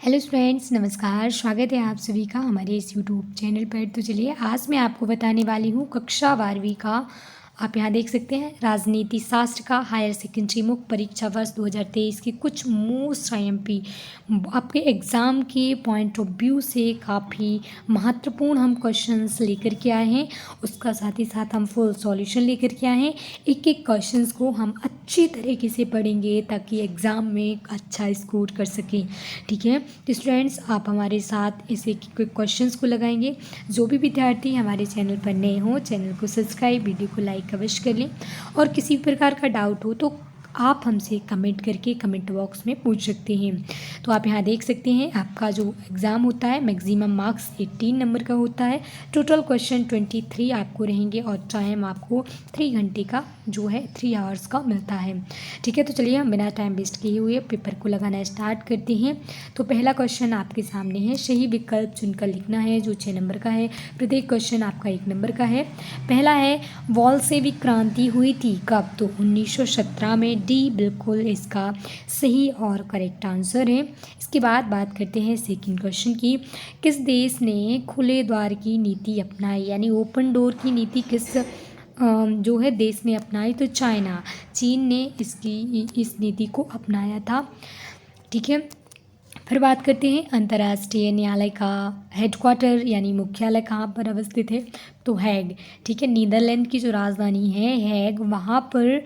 Hello friends, नमस्कार। स्वागत है आप सभी का हमारे इस यूट्यूब चैनल पर। तो चलिए आज मैं आपको बताने वाली हूँ कक्षा 12वीं का, आप यहाँ देख सकते हैं, राजनीति शास्त्र का हायर सेकेंडरी मुख्य परीक्षा वर्ष 2023 के कुछ मोस्ट आईएमपी आपके एग्ज़ाम के पॉइंट ऑफ व्यू से काफ़ी महत्वपूर्ण हम क्वेश्चंस लेकर के आए हैं। उसका साथ ही साथ हम फुल सॉल्यूशन लेकर के आए हैं। एक एक क्वेश्चंस को हम अच्छी तरीके से पढ़ेंगे ताकि एग्ज़ाम में अच्छा स्कोर कर सकें। ठीक है, तो स्टूडेंट्स आप हमारे साथ इस एक क्वेश्चंस को लगाएंगे। जो भी विद्यार्थी हमारे चैनल पर नए हों, चैनल को सब्सक्राइब, वीडियो को लाइक अवश्य कर लें। और किसी भी प्रकार का डाउट हो तो आप हमसे कमेंट करके कमेंट बॉक्स में पूछ सकते हैं। तो आप यहाँ देख सकते हैं आपका जो एग्ज़ाम होता है मैक्सिमम मार्क्स 18 नंबर का होता है। टोटल क्वेश्चन 23 आपको रहेंगे और टाइम आपको 3 घंटे का जो है 3 आवर्स का मिलता है। ठीक है, तो चलिए हम बिना टाइम वेस्ट किए हुए पेपर को लगाना स्टार्ट करते हैं। तो पहला क्वेश्चन आपके सामने है, सही विकल्प चुनकर लिखना है, जो 6 नंबर का है। प्रत्येक क्वेश्चन आपका 1 नंबर का है। पहला है, बोल्शेविक क्रांति हुई थी कब? तो 1917 में। डी बिल्कुल इसका सही और करेक्ट आंसर है। इसके बाद बात करते हैं सेकंड क्वेश्चन की, किस देश ने खुले द्वार की नीति अपनाई, यानी ओपन डोर की नीति किस जो है देश ने अपनाई? तो चाइना, चीन ने इस नीति को अपनाया था। ठीक है, फिर बात करते हैं अंतर्राष्ट्रीय न्यायालय का हेडक्वार्टर यानी मुख्यालय कहाँ पर अवस्थित है? तो हैग। ठीक है, नीदरलैंड की जो राजधानी है हैग, वहाँ पर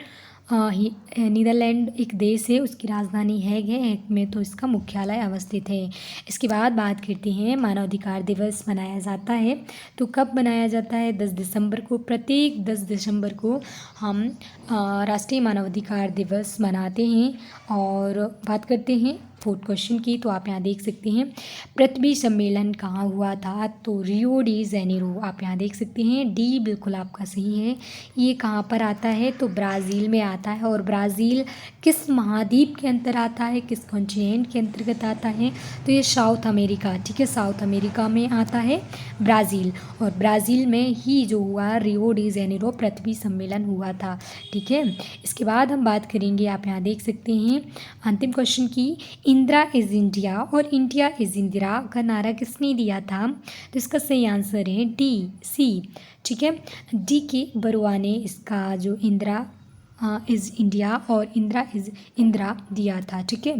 नीदरलैंड एक देश है, उसकी राजधानी हैग है। हैग में तो इसका मुख्यालय अवस्थित है। इसके बाद बात करते हैं मानवाधिकार दिवस मनाया जाता है तो कब मनाया जाता है? 10 दिसंबर को। प्रत्येक 10 दिसंबर को हम राष्ट्रीय मानवाधिकार दिवस मनाते हैं। और बात करते हैं फोर्थ क्वेश्चन की, तो आप यहाँ देख सकते हैं पृथ्वी सम्मेलन कहाँ हुआ था? तो रियो डी जेनेरो। आप यहाँ देख सकते हैं डी बिल्कुल आपका सही है। ये कहाँ पर आता है? तो ब्राज़ील में आता है। और ब्राज़ील किस महाद्वीप के अंतर आता है, किस कॉन्टिनेंट के अंतर्गत आता है? तो ये साउथ अमेरिका। ठीक है, साउथ अमेरिका में आता है ब्राज़ील। और ब्राज़ील में ही जो हुआ रियो डी जेनेरो पृथ्वी सम्मेलन हुआ था। ठीक है, इसके बाद हम बात करेंगे, आप यहाँ देख सकते हैं अंतिम क्वेश्चन की, इंदिरा इज़ इंडिया और इंडिया इज़ इंदिरा का नारा किसने दिया था? तो इसका सही आंसर है डी सी। ठीक है, डी के बरुआ ने इसका जो इंदिरा इज़ इंडिया और इंदिरा इज़ इंदिरा दिया था। ठीक है,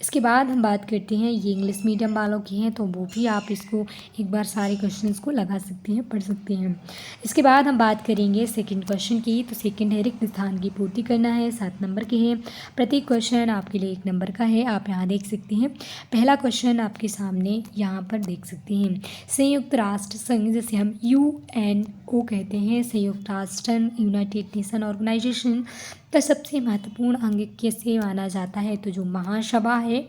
इसके बाद हम बात करते हैं, ये इंग्लिश मीडियम वालों की हैं तो वो भी आप इसको एक बार सारे क्वेश्चंस को लगा सकते हैं, पढ़ सकते हैं। इसके बाद हम बात करेंगे सेकंड क्वेश्चन की, तो सेकंड है रिक्त स्थान की पूर्ति करना है, 7 नंबर के हैं। प्रत्येक क्वेश्चन आपके लिए 1 नंबर का है। आप यहाँ देख सकते हैं पहला क्वेश्चन आपके सामने यहाँ पर देख सकते हैं, संयुक्त राष्ट्र संघ जिसे हम UNO कहते हैं, संयुक्त राष्ट्र यूनाइटेड नेशन ऑर्गेनाइजेशन का सबसे महत्वपूर्ण अंग कैसे माना जाता है? तो जो महासभा है,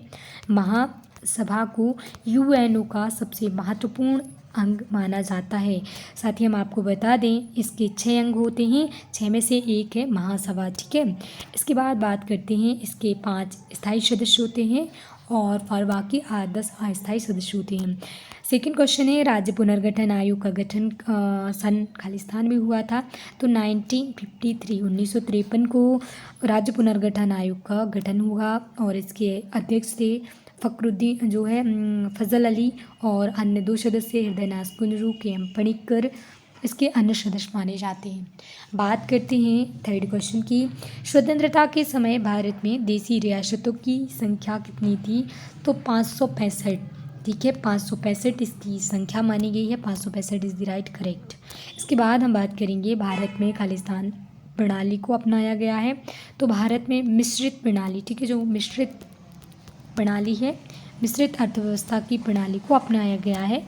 महासभा को UNO का सबसे महत्वपूर्ण अंग माना जाता है। साथ ही हम आपको बता दें इसके 6 अंग होते हैं, 6 में से एक है महासभा। ठीक है, इसके बाद बात करते हैं इसके 5 स्थायी सदस्य होते हैं और बाकी 10 अस्थायी सदस्य होते हैं। सेकंड क्वेश्चन है, राज्य पुनर्गठन आयोग का गठन सन खालिस्तान में हुआ था? तो 1953 1953 को राज्य पुनर्गठन आयोग का गठन हुआ और इसके अध्यक्ष थे फखरुद्दीन जो है फजल अली, और अन्य 2 सदस्य हृदयनाथ कुंजरू, KM पणिक्कर इसके अन्य सदस्य माने जाते हैं। बात करते हैं थर्ड क्वेश्चन की, स्वतंत्रता के समय भारत में देसी रियासतों की संख्या कितनी थी? तो 565। ठीक है, 565 इसकी संख्या मानी गई है। 565 इज़ द राइट करेक्ट। इसके बाद हम बात करेंगे भारत में खालिस्तान प्रणाली को अपनाया गया है। तो भारत में मिश्रित प्रणाली, ठीक है, जो मिश्रित प्रणाली है, मिश्रित अर्थव्यवस्था की प्रणाली को अपनाया गया है।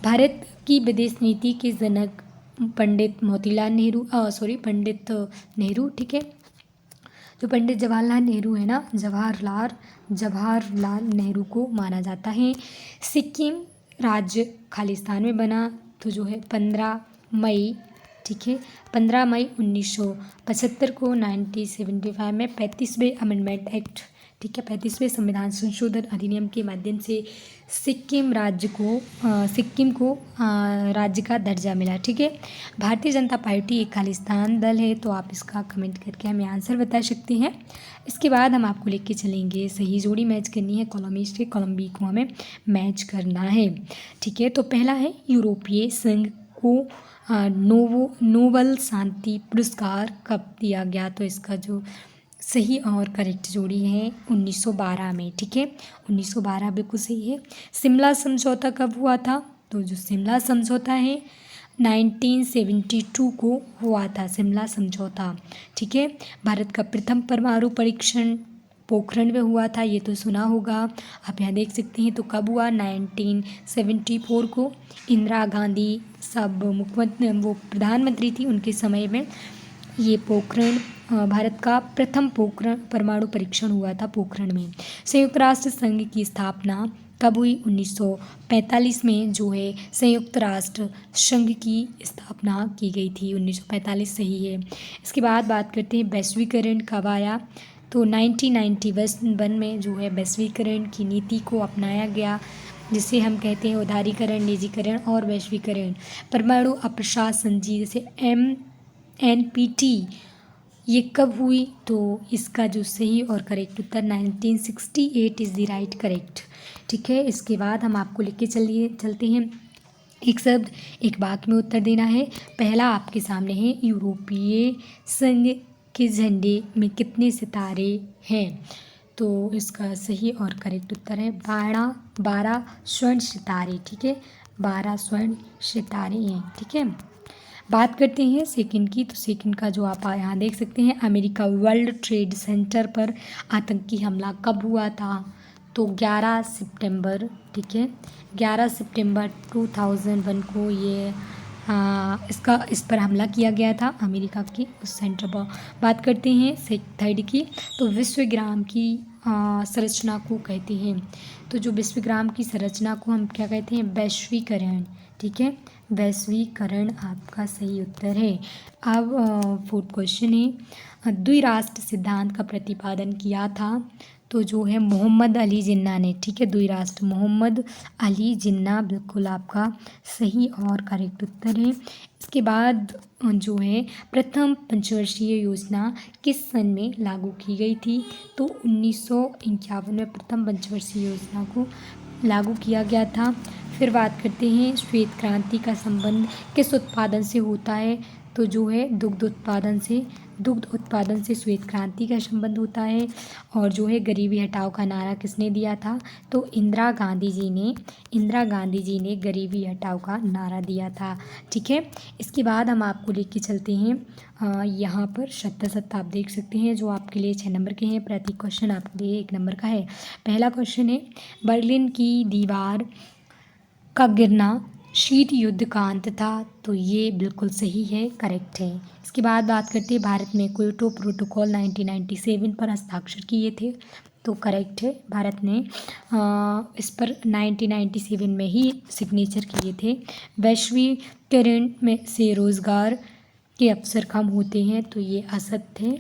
भारत की विदेश नीति के जनक पंडित नेहरू। ठीक है, जो पंडित जवाहरलाल नेहरू है ना, जवाहरलाल नेहरू को माना जाता है। सिक्किम राज्य खालिस्तान में बना तो जो है 15 मई। ठीक है, 15 मई 1975 को 1975 में 35वें अमेंडमेंट एक्ट ठीक है। 35वें संविधान संशोधन अधिनियम के माध्यम से सिक्किम को राज्य का दर्जा मिला। ठीक है। भारतीय जनता पार्टी एक खालिस्तान दल है, तो आप इसका कमेंट करके हमें आंसर बता सकते हैं। इसके बाद हम आपको लेके चलेंगे, सही जोड़ी मैच करनी है, कॉलम ए से कॉलम बी को हमें मैच करना है। ठीक है। तो पहला है यूरोपीय संघ को नोबल शांति पुरस्कार कब दिया गया, तो इसका जो सही और करेक्ट जोड़ी है 1912 में। ठीक है। 1912 बिल्कुल सही है। शिमला समझौता कब हुआ था, तो जो शिमला समझौता है 1972 को हुआ था, शिमला समझौता। ठीक है। भारत का प्रथम परमाणु परीक्षण पोखरण में हुआ था, ये तो सुना होगा, आप यहाँ देख सकते हैं। तो कब हुआ, 1974 को। इंदिरा गांधी सब वो प्रधानमंत्री थी, उनके समय में ये पोखरण भारत का प्रथम परमाणु परीक्षण हुआ था पोखरण में। संयुक्त राष्ट्र संघ की स्थापना कब हुई, 1945 में जो है संयुक्त राष्ट्र संघ की स्थापना की गई थी, 1945 सही है। इसके बाद बात करते हैं वैश्वीकरण कब आया, तो 1991 में जो है वैश्वीकरण की नीति को अपनाया गया, जिसे हम कहते हैं उदारीकरण, निजीकरण और वैश्वीकरण। परमाणु अप्रसारण जी जैसे NPT ये कब हुई, तो इसका जो सही और correct Uttar 1968 is the right correct. ठीक है। इसके बाद हम आपको लेके चलते हैं, एक शब्द एक वाक्य में उत्तर देना है। पहला आपके सामने है, यूरोपीय संघ के झंडे में कितने सितारे हैं, तो इसका सही और करेक्ट उत्तर है 12 स्वर्ण सितारे। ठीक है। 12 स्वर्ण सितारे हैं। ठीक है। बात करते हैं सेकंड की, तो सेकंड का जो आप यहाँ देख सकते हैं, अमेरिका वर्ल्ड ट्रेड सेंटर पर आतंकी हमला कब हुआ था, तो 11 सितंबर। ठीक है। 11 सितंबर 2001 को ये इस पर हमला किया गया था अमेरिका की उस सेंटर पर। बात करते हैं थर्ड की, तो विश्वग्राम की संरचना को कहते हैं, तो जो विश्वग्राम की संरचना को हम क्या कहते हैं, वैश्वीकरण। ठीक है। वैश्वीकरण आपका सही उत्तर है। अब फोर्थ क्वेश्चन है, द्विराष्ट्र सिद्धांत का प्रतिपादन किया था, तो जो है मोहम्मद अली जिन्ना ने। ठीक है। द्विराष्ट्र मोहम्मद अली जिन्ना बिल्कुल आपका सही और करेक्ट उत्तर है। इसके बाद जो है प्रथम पंचवर्षीय योजना किस सन में लागू की गई थी, तो 1951 में प्रथम पंचवर्षीय योजना को लागू किया गया था। फिर बात करते हैं श्वेत क्रांति का संबंध किस उत्पादन से होता है, तो जो है दुग्ध उत्पादन से श्वेत क्रांति का संबंध होता है। और जो है गरीबी हटाओ का नारा किसने दिया था, तो इंदिरा गांधी जी ने गरीबी हटाओ का नारा दिया था। ठीक है। इसके बाद हम आपको लेके चलते हैं यहाँ पर शत आप देख सकते हैं, जो आपके लिए 6 नंबर के हैं, प्रति क्वेश्चन आपके लिए 1 नंबर का है। पहला क्वेश्चन है, बर्लिन की दीवार का गिरना शीत युद्ध का अंत था, तो ये बिल्कुल सही है, करेक्ट है। इसके बाद बात करते हैं भारत में क्योटो प्रोटोकॉल 1997 पर हस्ताक्षर किए थे, तो करेक्ट है, भारत ने इस पर 1997 में ही सिग्नेचर किए थे। वैश्वीकरण में से रोजगार के अवसर कम होते हैं, तो ये असत्य है।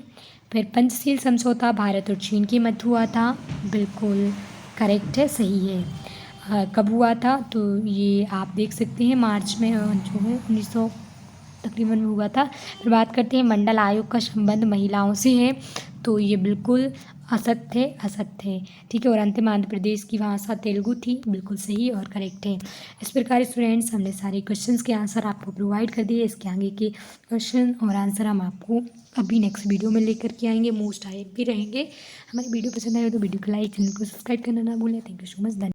फिर पंचशील समझौता भारत और चीन के मध्य हुआ था, बिल्कुल करेक्ट है, सही है। कब हुआ था, तो ये आप देख सकते हैं मार्च में जो है 1900 तकरीबन में हुआ था। फिर बात करते हैं मंडल आयोग का संबंध महिलाओं से है, तो ये बिल्कुल असत्य है। ठीक है। और अंतिम आंध्र प्रदेश की भाषा तेलुगु थी, बिल्कुल सही और करेक्ट है। इस प्रकार स्टूडेंट्स हमने सारे क्वेश्चंस के आंसर आपको प्रोवाइड कर दिए। इसके आगे के क्वेश्चन और आंसर हम आपको अभी नेक्स्ट वीडियो में लेकर के आएंगे, मोस्ट टाइप भी रहेंगे। हमारी वीडियो पसंद आए तो वीडियो को लाइक, चैनल को सब्सक्राइब करना ना भूलें। Thank you so much.